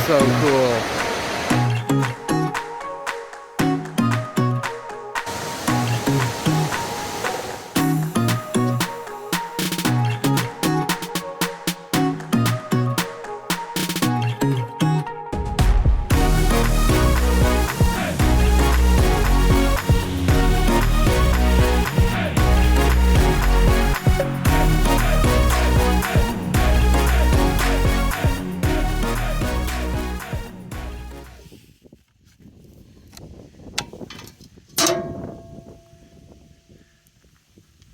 So cool.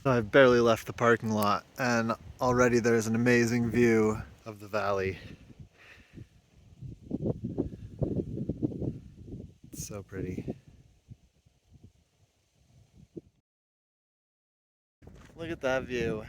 I've barely left the parking lot and already there's an amazing view of the valley. It's so pretty. Look at that view.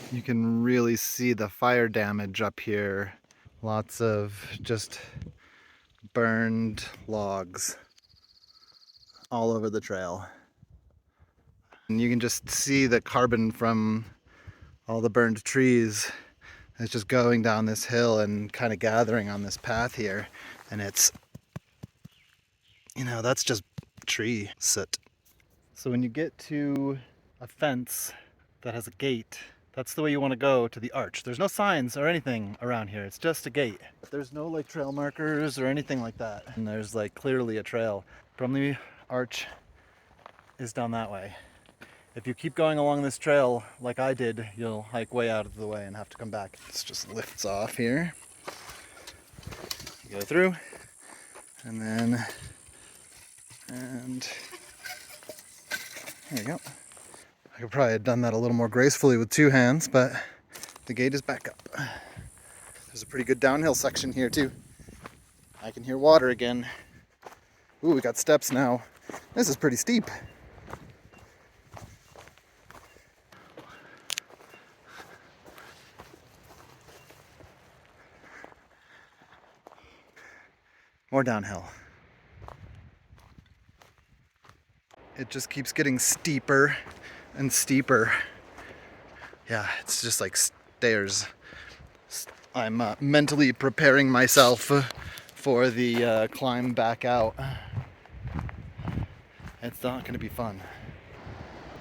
You can really see the fire damage up here. Lots of just burned logs all over the trail. And you can just see the carbon from all the burned trees. It's just going down this hill and kind of gathering on this path here. And it's, you know, that's just tree soot. So when you get to a fence that has a gate, that's the way you want to go to the arch. There's no signs or anything around here. It's just a gate. There's no like trail markers or anything like that. And there's like clearly a trail. Brumley Arch is down that way. If you keep going along this trail like I did, you'll hike way out of the way and have to come back. This just lifts off here. You go through and then, and there you go. I could probably have done that a little more gracefully with two hands, but the gate is back up. There's a pretty good downhill section here too. I can hear water again. Ooh, we got steps now. This is pretty steep. More downhill. It just keeps getting steeper and steeper. Yeah, it's just like stairs. I'm mentally preparing myself for the climb back out. It's not gonna be fun.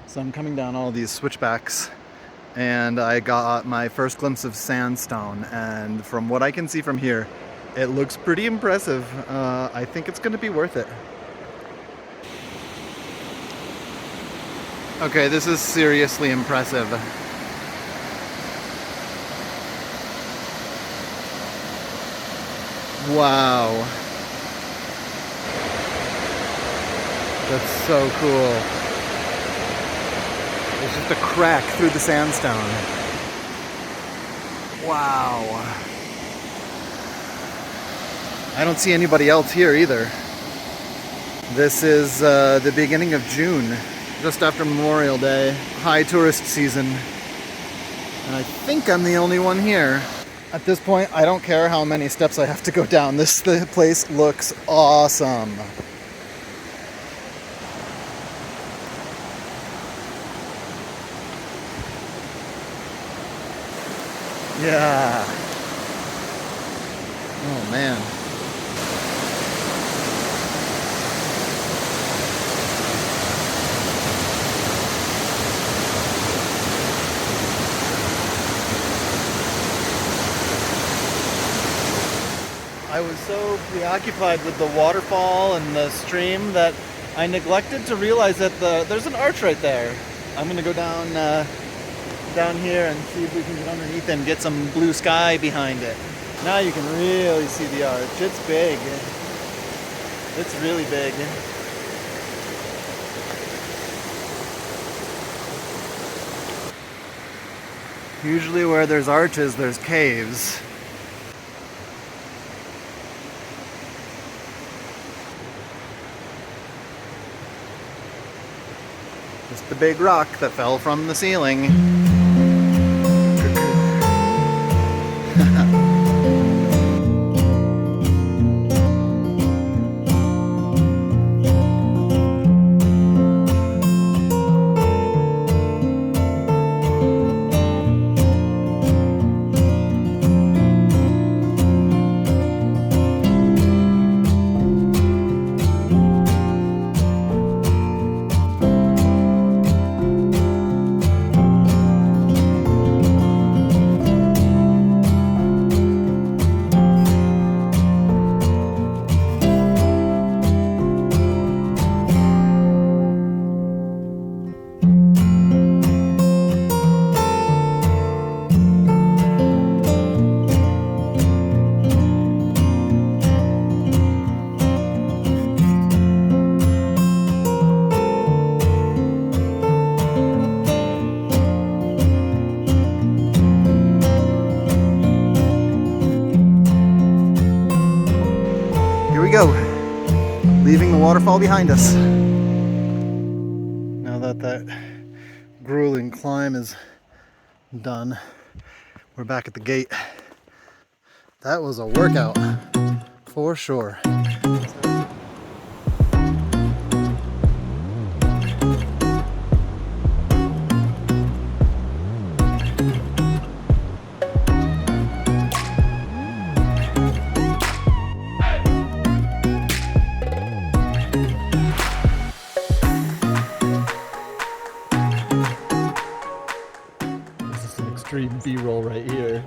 So I'm coming down all these switchbacks and I got my first glimpse of sandstone, and from what I can see from here, it looks pretty impressive. I think it's gonna be worth it. Okay, this is seriously impressive. Wow. That's so cool. It's just a crack through the sandstone. Wow. I don't see anybody else here either. This is the beginning of June. Just after Memorial Day, high tourist season, and I think I'm the only one here. At this point, I don't care how many steps I have to go down. The place looks awesome. Yeah. Oh man. I was so preoccupied with the waterfall and the stream that I neglected to realize that there's an arch right there. I'm gonna go down down here and see if we can get underneath and get some blue sky behind it. Now you can really see the arch. It's big. It's really big. Usually where there's arches, there's caves. Just the big rock that fell from the ceiling. Here we go, leaving the waterfall behind us. Now that that grueling climb is done, we're back at the gate. That was a workout, for sure. This is some extreme B-roll right here.